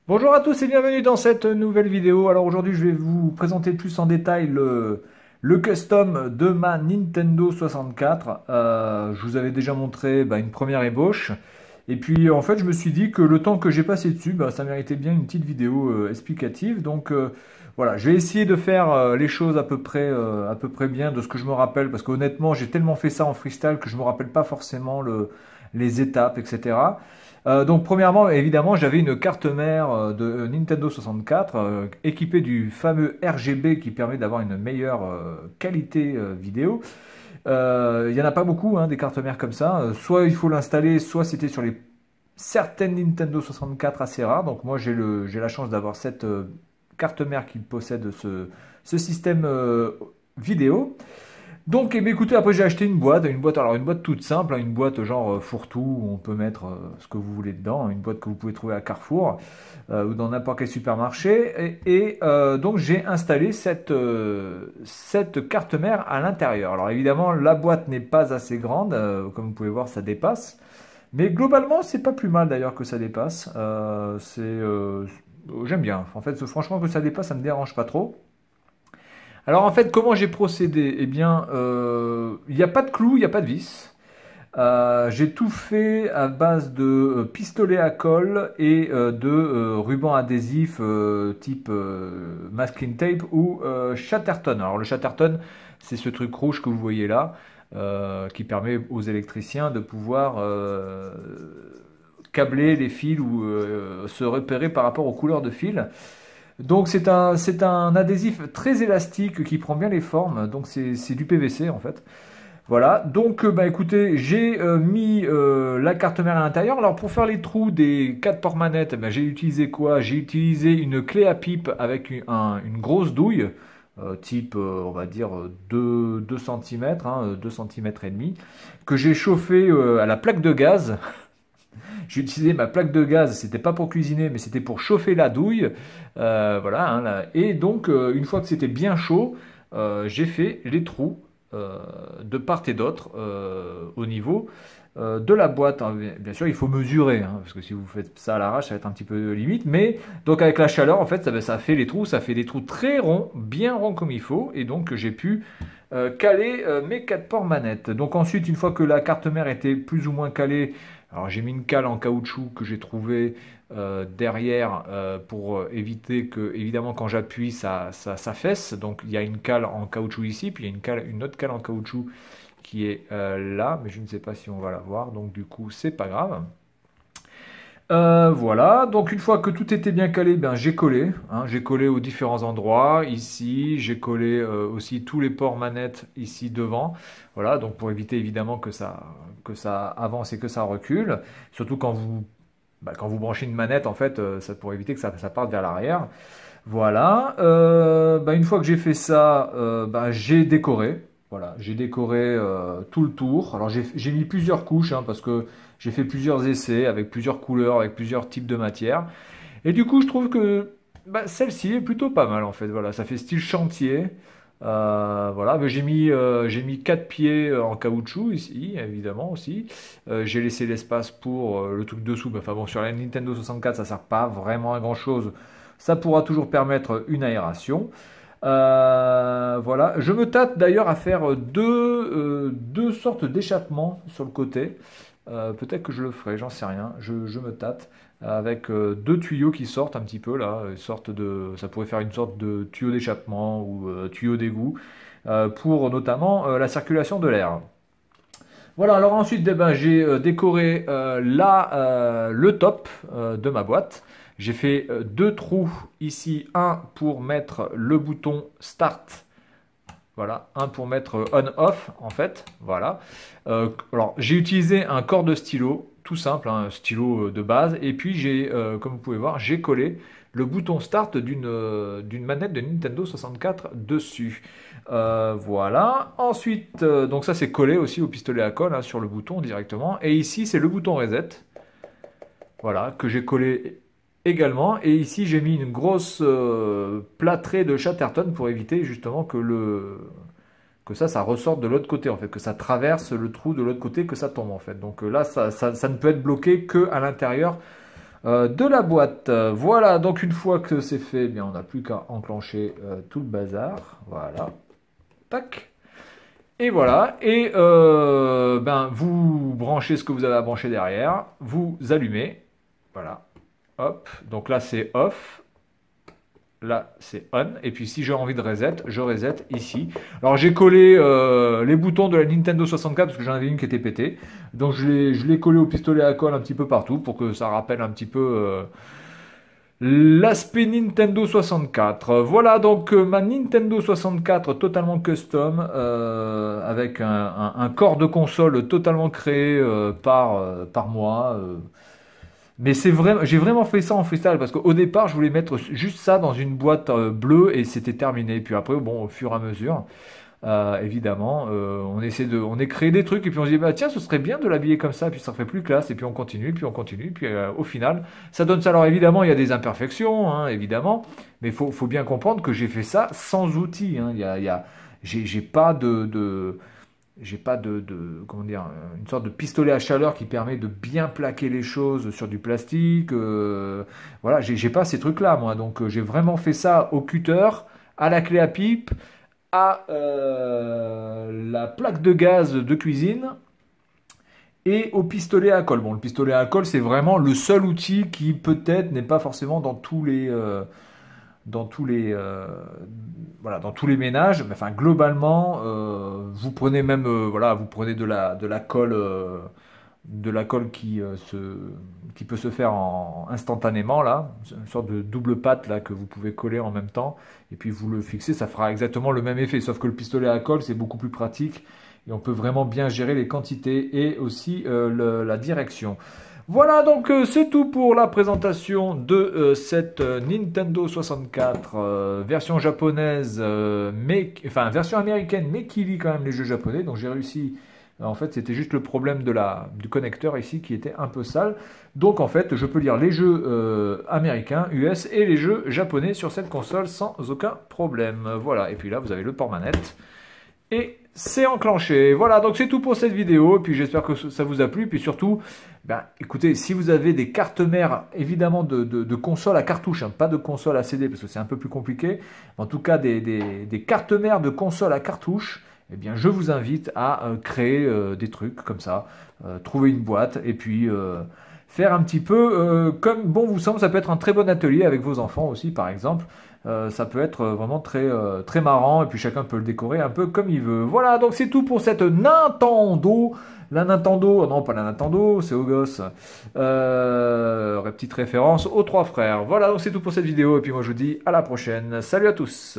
Bonjour à tous et bienvenue dans cette nouvelle vidéo. Alors aujourd'hui je vais vous présenter plus en détail le custom de ma Nintendo 64. Je vous avais déjà montré une première ébauche. Et puis en fait je me suis dit que le temps que j'ai passé dessus, ça méritait bien une petite vidéo explicative. Donc voilà, je vais essayer de faire les choses à peu près bien de ce que je me rappelle. Parce qu'honnêtement j'ai tellement fait ça en freestyle que je ne me rappelle pas forcément les étapes, etc. Donc premièrement, évidemment, j'avais une carte mère de Nintendo 64 équipée du fameux RGB qui permet d'avoir une meilleure qualité vidéo. Il n'y en a pas beaucoup des cartes mères comme ça. Soit il faut l'installer, soit c'était sur les certaines Nintendo 64 assez rares. Donc moi j'ai la chance d'avoir cette carte mère qui possède ce système vidéo. Donc, eh bien, écoutez, après j'ai acheté alors une boîte toute simple, une boîte genre fourre-tout où on peut mettre ce que vous voulez dedans, une boîte que vous pouvez trouver à Carrefour ou dans n'importe quel supermarché. Donc j'ai installé cette carte mère à l'intérieur. Alors évidemment, la boîte n'est pas assez grande, comme vous pouvez voir, ça dépasse. Mais globalement, c'est pas plus mal d'ailleurs que ça dépasse. J'aime bien. En fait, franchement, que ça dépasse, ça me dérange pas trop. Alors en fait, comment j'ai procédé? Eh bien, il n'y a pas de clou, il n'y a pas de vis. J'ai tout fait à base de pistolet à colle et de ruban adhésif type masking tape ou Chatterton. Alors le Chatterton, c'est ce truc rouge que vous voyez là, qui permet aux électriciens de pouvoir câbler les fils ou se repérer par rapport aux couleurs de fils. Donc c'est un adhésif très élastique qui prend bien les formes, donc c'est du PVC en fait. Voilà, donc écoutez, j'ai mis la carte mère à l'intérieur. Alors pour faire les trous des 4 ports manettes, j'ai utilisé quoi? J'ai utilisé une clé à pipe avec une grosse douille, type on va dire 2 cm, 2 cm et demi, que j'ai chauffé à la plaque de gaz. J'ai utilisé ma plaque de gaz, c'était pas pour cuisiner, mais c'était pour chauffer la douille. Voilà, Et donc, une fois que c'était bien chaud, j'ai fait les trous de part et d'autre au niveau de la boîte. Bien sûr, il faut mesurer, parce que si vous faites ça à l'arrache, ça va être un petit peu limite. Mais donc, avec la chaleur, en fait, ça fait les trous, ça fait des trous très ronds, bien ronds comme il faut. Et donc, j'ai pu caler mes 4 ports manettes. Donc ensuite, une fois que la carte mère était plus ou moins calée, alors j'ai mis une cale en caoutchouc que j'ai trouvé derrière pour éviter que, évidemment, quand j'appuie, ça fesse. Donc il y a une cale en caoutchouc ici, puis il y a une autre cale en caoutchouc qui est là, mais je ne sais pas si on va la voir, donc du coup c'est pas grave. Voilà, donc une fois que tout était bien calé, j'ai collé aux différents endroits, ici, j'ai collé aussi tous les ports manettes ici devant, voilà, donc pour éviter évidemment que ça avance et que ça recule, surtout quand vous branchez une manette, en fait, ça pour éviter que ça parte vers l'arrière. Voilà, une fois que j'ai fait ça, j'ai décoré. Voilà, j'ai décoré tout le tour. Alors j'ai mis plusieurs couches parce que j'ai fait plusieurs essais avec plusieurs couleurs, avec plusieurs types de matières. Et du coup, je trouve que celle-ci est plutôt pas mal en fait. Voilà, ça fait style chantier. Voilà, mais j'ai mis 4 pieds en caoutchouc ici, évidemment aussi. J'ai laissé l'espace pour le truc dessous. Enfin bon, sur la Nintendo 64, ça sert pas vraiment à grand chose. Ça pourra toujours permettre une aération. Voilà, je me tâte d'ailleurs à faire deux sortes d'échappements sur le côté. Peut-être que je le ferai, j'en sais rien. Je me tâte avec deux tuyaux qui sortent un petit peu là, ça pourrait faire une sorte de tuyau d'échappement ou tuyau d'égout pour notamment la circulation de l'air. Voilà, alors ensuite j'ai décoré le top de ma boîte. J'ai fait deux trous ici, un pour mettre le bouton Start. Voilà, un pour mettre On-Off en fait. Voilà. Alors j'ai utilisé un corps de stylo, tout simple, un stylo de base. Et puis comme vous pouvez voir, j'ai collé le bouton Start d'une manette de Nintendo 64 dessus. Voilà. Ensuite, donc ça c'est collé aussi au pistolet à colle sur le bouton directement. Et ici c'est le bouton Reset. Voilà, que j'ai collé également. Et ici, j'ai mis une grosse plâtrée de Chatterton pour éviter justement que ça ressorte de l'autre côté, en fait, que ça traverse le trou de l'autre côté, que ça tombe, en fait. Donc là, ça ne peut être bloqué que à l'intérieur de la boîte. Voilà, donc une fois que c'est fait, eh bien, on n'a plus qu'à enclencher tout le bazar. Voilà, tac. Et voilà, et ben, vous branchez ce que vous avez à brancher derrière, vous allumez, voilà, hop, donc là c'est off, là c'est on, et puis si j'ai envie de reset, je reset ici. Alors j'ai collé les boutons de la Nintendo 64 parce que j'en avais une qui était pétée, donc je l'ai collé au pistolet à colle un petit peu partout pour que ça rappelle un petit peu l'aspect Nintendo 64. Voilà donc ma Nintendo 64 totalement custom avec un corps de console totalement créé par moi. Mais c'est vrai, j'ai vraiment fait ça en freestyle parce qu'au départ je voulais mettre juste ça dans une boîte bleue et c'était terminé. Puis après, bon, au fur et à mesure, évidemment, on est créé des trucs et puis on se dit bah tiens, ce serait bien de l'habiller comme ça, puis ça ferait plus classe et puis on continue, puis on continue, puis au final ça donne ça. Alors évidemment il y a des imperfections, hein, évidemment, mais faut bien comprendre que j'ai fait ça sans outils. Hein. J'ai pas j'ai pas comment dire, une sorte de pistolet à chaleur qui permet de bien plaquer les choses sur du plastique. Voilà, j'ai pas ces trucs-là moi, donc j'ai vraiment fait ça au cutter, à la clé à pipe à la plaque de gaz de cuisine et au pistolet à colle. Bon, le pistolet à colle, c'est vraiment le seul outil qui peut-être n'est pas forcément dans tous les, voilà, dans tous les ménages. Mais enfin, globalement, vous prenez même, voilà, vous prenez de la colle qui peut se faire instantanément là, une sorte de double patte là que vous pouvez coller en même temps et puis vous le fixez, ça fera exactement le même effet, sauf que le pistolet à colle c'est beaucoup plus pratique et on peut vraiment bien gérer les quantités et aussi la direction. Voilà donc c'est tout pour la présentation de cette Nintendo 64 version japonaise, enfin version américaine mais qui lit quand même les jeux japonais, donc j'ai réussi. En fait, c'était juste le problème du connecteur ici qui était un peu sale. Donc, en fait, je peux lire les jeux américains, US et les jeux japonais sur cette console sans aucun problème. Voilà. Et puis là, vous avez le port manette. Et c'est enclenché. Voilà, donc c'est tout pour cette vidéo. Et puis j'espère que ça vous a plu. Puis surtout, ben, écoutez, si vous avez des cartes mères, évidemment de consoles à cartouche, hein, pas de consoles à CD parce que c'est un peu plus compliqué. En tout cas, des cartes mères de consoles à cartouche. Eh bien, je vous invite à créer des trucs comme ça, trouver une boîte et puis faire un petit peu comme bon vous semble. Ça peut être un très bon atelier avec vos enfants aussi, par exemple. Ça peut être vraiment très marrant et puis chacun peut le décorer un peu comme il veut. Voilà, donc c'est tout pour cette Nintendo. La Nintendo, non pas la Nintendo, c'est aux gosses. Petite référence aux trois frères. Voilà, donc c'est tout pour cette vidéo et puis moi je vous dis à la prochaine. Salut à tous.